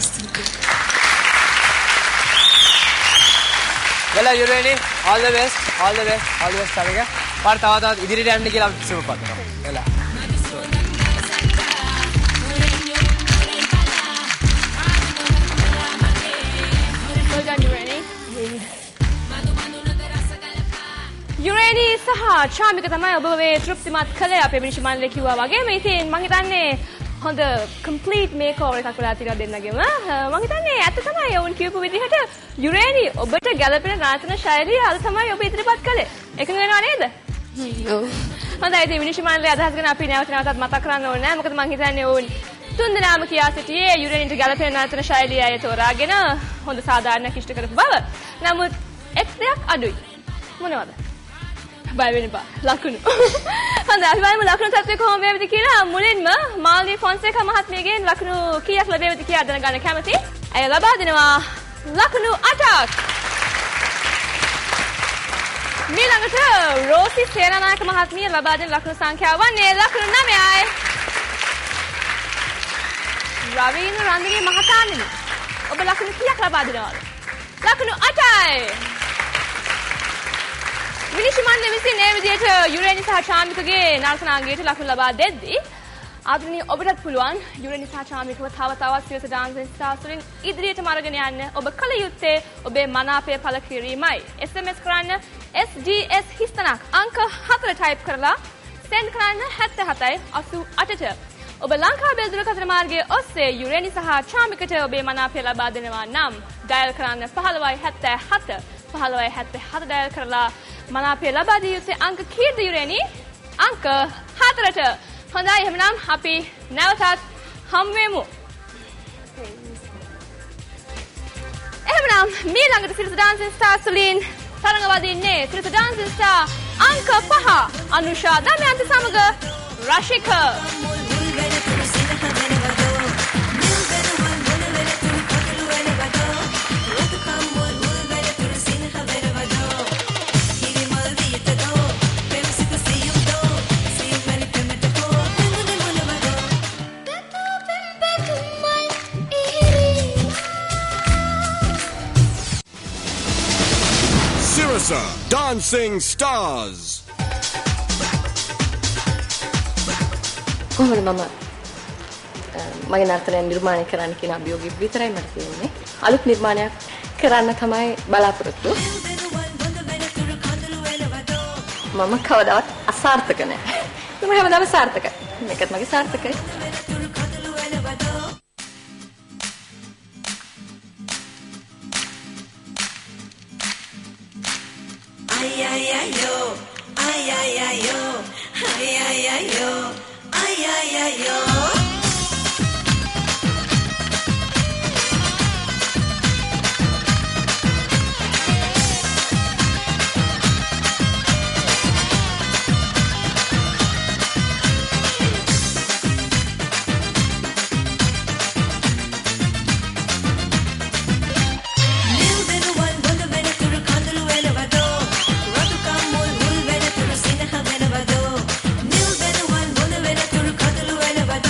ස්තුතියි. Well, you ready? All the best. All the best. All the best. Sarika. පාර තවත් ඉදිරියට යන්න කියලා අපි සුබ පතනවා. එලා. Well done, Urani. Urani සහ චාමික තමයි ඔබ මේ තෘප්තිමත් කළේ අපේ මිනිස්සු මණ්ඩලේ කිව්වා වගේ. මේ ඉතින් මම හිතන්නේ හොඳ complete makeover එකක් වෙලා තියෙනවා දෙන්නගෙම. මම හිතන්නේ ඇත්ත තමයි ඔවුන් කියපු විදිහට Urani ඔබට ගැළපෙන නාටන ශෛලිය අද තමයි ඔබ ඉදිරිපත් කළේ. එකඟ වෙනව නේද? ඔව්. හොඳයි ඉතින් මිනිස්සු මණ්ඩලයේ අදහස් ගැන අපි නැවත නැවතත් මතක් කරන්න ඕනේ නැහැ. මොකද මම හිතන්නේ ඔවුන් තුන්දෙනාම කියා සිටියේ Uraniට ගැළපෙන නාටන ශෛලිය අය තෝරාගෙන හොඳ සාධාරණයක් ඉෂ්ට කරපු බව. නමුත් එක් දෙයක් අඩුයි. මොනවද? බය වෙන්න එපා. ලකුණු. හොඳයි අපි බලමු ලකුණු තත්ත්වය කොහොම වේවිද කියලා. මුලින්ම මාල්නී ෆොන්සේකා මහත්මියගෙන් ලකුණු කීයක් ලැබෙයිද කියලා දැනගන්න කැමතියි. ඇය ලබා දෙනවා ලකුණු 8ක්. ඊළඟට රෝසි සේනානායක මහත්මිය ලබා දෙන ලකුණු සංඛ්‍යාව වන්නේ ලකුණු 9යි. රවීන්ද්‍ර රන්දිගේ මහතාණෙනි ඔබ ලකුණු කීයක් ලබා දෙනවද? ලකුණු 8යි. මිනිස්සු මණ්ඩලය විසින් මේ විදිහට Urani සහ චාමිකගේ නර්තනාංගයට ලකුණු ලබා දෙද්දී ආදරණීය ඔබටත් පුළුවන් Urani සහ චාමිකව තව තවත් සිරස ඩාන්සින් ස්ටාර්ස් වලින් ඉදිරියටම අරගෙන යන්න. ඔබ කල යුත්තේ ඔබේ මනාපය පළ කිරීමයි. SMS කරන්න SGS හිස්තනක් අංක 4 ටයිප් කරලා send කරන්න 77යි 88ට. ඔබ ලංකාවේ දුරකථන මාර්ගයේ ඔස්සේ Urani සහ චාමිකට ඔබේ මනාපය ලබා දෙනවා නම් ඩයල් කරන්න 1577 1577 ඩයල් කරලා මනාපය ලබා දී යුත්තේ අංක කීයද Urani? අංක 4ට. හොඳයි එහෙනම් අපි නැවතත් හමු වෙමු. එහෙනම් ඊළඟට සිරස ඩාන්සින් ස්ටාර්ස් වලින් තරඟ වදින්නේ සිරස ඩාන්සින් ස්ටාර් අංක 5 අනුෂා දමයන්ති සමග රශික. Sirasa Dancing Stars. කොහොමද මම මගේ නර්තනය නිර්මාණය කරන්න කියන අභියෝගය විතරයි මට තියෙන්නේ. අලුත් නිර්මාණයක් කරන්න තමයි බලාපොරොත්තු. මම කවදාවත් අසාර්ථක නැහැ. මම හැමදාම සාර්ථකයි. මේකත් මගේ සාර්ථකයි. Ay ay ay yo, ay ay ay yo, ay ay ay yo, ay ay ay yo. Never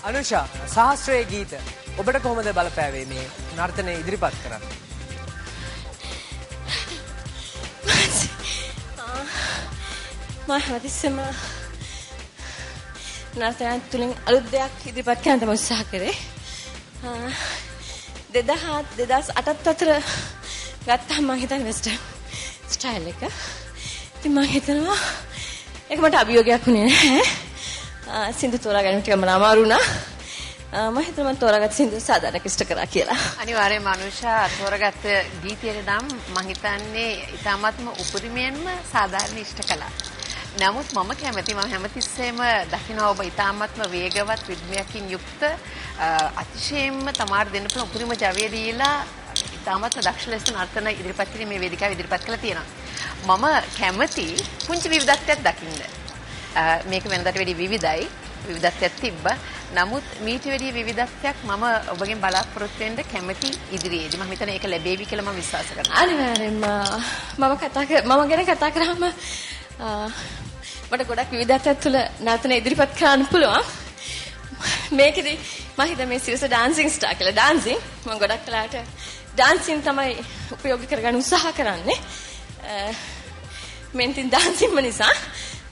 අනුෂා ශාස්ත්‍රීය ගීත ඔබට කොහොමද බලපෑවේ මේ නර්තනය ඉදිරිපත් කරන්න? මම හැමතිස්සෙම නර්තනය තුළින් අලුත් දෙයක් ඉදිරිපත් කරන්න තමයි උත්සාහ කරේ. 2008ත් අතර ගත්තාම මම හිතන්නේ වෙස්ටර්න් ස්ටයිල් එක. ඉතින් මම හිතනවා ඒක මට අභියෝගයක් වුණේ නැහැ. සින්දු තෝරාගන්න ටිකක් මම අමාරු වුණා. මම හිතනවා මම තෝරාගත්ත සින්දු සාධාරණ ඉෂ්ට කරා කියලා. අනිවාර්යයෙන්ම අනුෂා තෝරාගත්ත ගීතයට නම් මම හිතන්නේ ඊටාත්ම උපරිමයෙන්ම සාධාරණ ඉෂ්ට කළා. නමුත් මම කැමති මම හැමතිස්සෙම දකිනවා ඔබ ඊටාත්ම වේගවත් රිද්මයකින් යුක්ත අතිශයින්ම තමාර දෙන්න පුළුවන් උපරිම ජවය දීලා ඊටාත්ම දක්ෂ ලෙස නර්තන ඉදිරිපත් කිරීමේ වේදිකාව ඉදිරිපත් කළා තියෙනවා. මම කැමති පුංචි විවිධත්වයක් දකින්න. මේක වෙනදාට වැඩි විවිධයි. විවිධත්වයක් තිබ්බා. නමුත් මීට වැඩි විවිධත්වයක් මම ඔබගෙන් බලාපොරොත්තු වෙන්න කැමති ඉදිරියේදී. මම හිතන්නේ ඒක ලැබෙවි කියලා මම විශ්වාස කරනවා. අනිවාර්යෙන්ම මම ගැන කතා කරාම මට ගොඩක් විවිධත්වයක් තුළ නර්තන ඉදිරිපත් කරන්න පුළුවන්. මේකෙදි මම හිතා මේ සිරස ඩාන්සින් ස්ටාර් කියලා ඩාන්සින් මම ගොඩක් කලාට ඩාන්සින් තමයි උපයෝගී කරගන්න උත්සාහ කරන්නේ. මෙන්ටින් ඩාන්සින්ම නිසා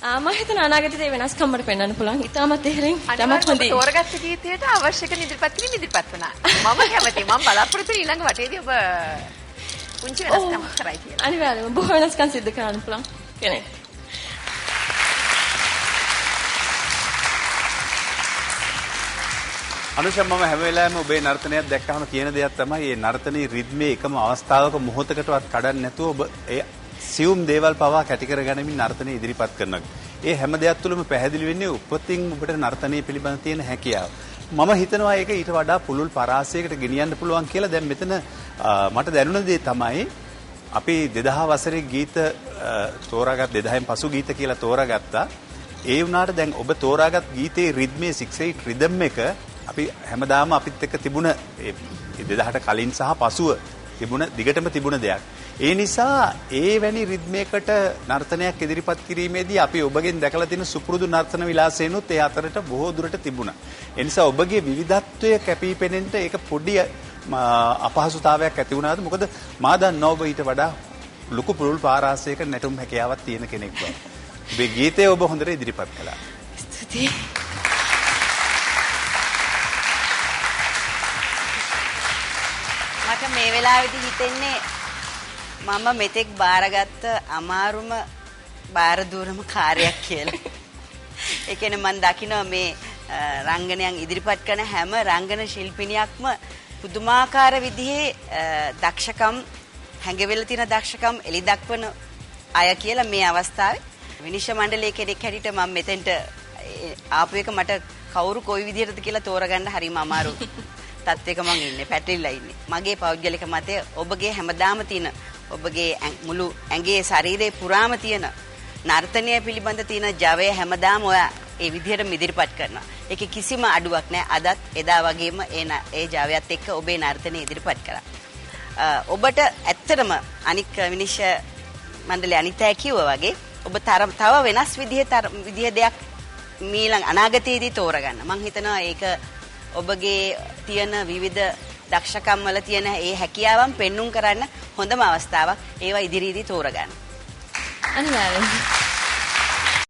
මම හිතන අනාගතයේ වෙනස්කම් මට පෙන්වන්න පුළුවන්. ඉතාමත් එහෙරින් ඉතාමත් හොඳයි. තෝරගත්ත ගීතයට අවශ්‍ය කරන ඉදිරිපත් කිරීම ඉදිරිපත් වුණා. මම කැමතියි. මම බලාපොරොත්තු වෙන ඊළඟ වටේදී ඔබ පුංචි වෙනස්කම් කරයි කියලා. අනිවාර්යයෙන්ම බොහෝ වෙනස්කම් සිදු කරන්න පුළුවන් කෙනෙක්. අනුෂා මම හැම වෙලාවෙම ඔබේ නර්තනයක් දැක්කම කියන දෙයක් තමයි මේ නර්තනයේ රිද්මේ එකම අවස්ථාවක මොහොතකටවත් කඩන්න නැතුව ඔබ ඒ සියුම් දේවල් පවා කැටි කරගැනීමෙන් නර්තනය ඉදිරිපත් කරනවා. ඒ හැම දෙයක් තුළම පැහැදිලි වෙන්නේ උපතින් ඔබට නර්තනය පිළිබඳ තියෙන හැකියාව. මම හිතනවා ඒක ඊට වඩා පුළුල් පරාසයකට ගෙනියන්න පුළුවන් කියලා. දැන් මෙතන මට දැනුණ දේ තමයි අපි 2000 වසරේ ගීත තෝරාගත් 2000න් පසු ගීත කියලා තෝරාගත්තා. ඒ වුණාට දැන් ඔබ තෝරාගත් ගීතේ රිද්මේ 6/8 රිද්ම් එක අපි හැමදාම අපිත් එක්ක තිබුණ 2000ට කලින් සහ පසුව තිබුණ දිගටම තිබුණ දෙයක්. ඒ නිසා ඒ වැනි රිද්මයකට නර්තනයක් ඉදිරිපත් කිරීමේදී අපි ඔබගෙන් දැකලා තියෙන සුපුරුදු නර්තන විලාසයනොත් ඒ අතරට බොහෝ දුරට තිබුණා. ඒ නිසා ඔබගේ විවිධත්වය කැපී පෙනෙන්න ඒක පොඩි අපහසුතාවයක් ඇති වුණාද? මොකද මා දන්නවා ඔබ ඊට වඩා ලොකු පුරුල් පාරාසයක නැටුම් හැකියාවක් තියෙන කෙනෙක් බව. ඔබේ ගීතය ඔබ හොඳට ඉදිරිපත් කළා. ස්තුතියි. මට මේ වෙලාවේදී හිතෙන්නේ මම මෙතෙක් බාරගත්ත අමාරුම බාරදූරම කාර්යයක් කියලා. ඒ කියන්නේ මම දකිනවා මේ රංගනයන් ඉදිරිපත් කරන හැම රංගන ශිල්පිනියක්ම පුදුමාකාර විදිහේ දක්ෂකම් හැඟෙවිලා තියෙන දක්ෂකම් එලි දක්වන අය කියලා මේ අවස්ථාවේ විනිශ්චය මණ්ඩලයේ කෙනෙක් හැටියට මම මෙතෙන්ට ආපු එක මට කවුරු කොයි විදිහටද කියලා තෝරගන්න හරිම අමාරු තත්ත්වයක මම ඉන්නේ පැටලිලා ඉන්නේ. මගේ පෞද්ගලික මතය ඔබගේ හැමදාම තියෙන ඔබගේ මුළු ඇඟේ ශරීරේ පුරාම තියෙන නර්තනය පිළිබඳ තියෙන ජවය හැමදාම ඔයා ඒ විදිහටම ඉදිරිපත් කරනවා. ඒකේ කිසිම අඩුවක් නැහැ. අදත් එදා වගේම ඒ ජවයත් එක්ක ඔබේ නර්තනය ඉදිරිපත් කරා. ඔබට ඇත්තටම අනික් විනිශ්චය මණ්ඩලයේ අනිතය කිව්වා වගේ ඔබ තව වෙනස් විදිහ දෙයක් මීළඟ අනාගතයේදී තෝරගන්න. මම හිතනවා ඒක ඔබගේ තියෙන විවිධ දක්ෂකම් වල තියෙන ඒ හැකියාවන් පෙන්눔 කරන්න හොඳම අවස්ථාවක්. ඒවා ඉදිරියේදී තෝරගන්න. අනිවාර්යයෙන්.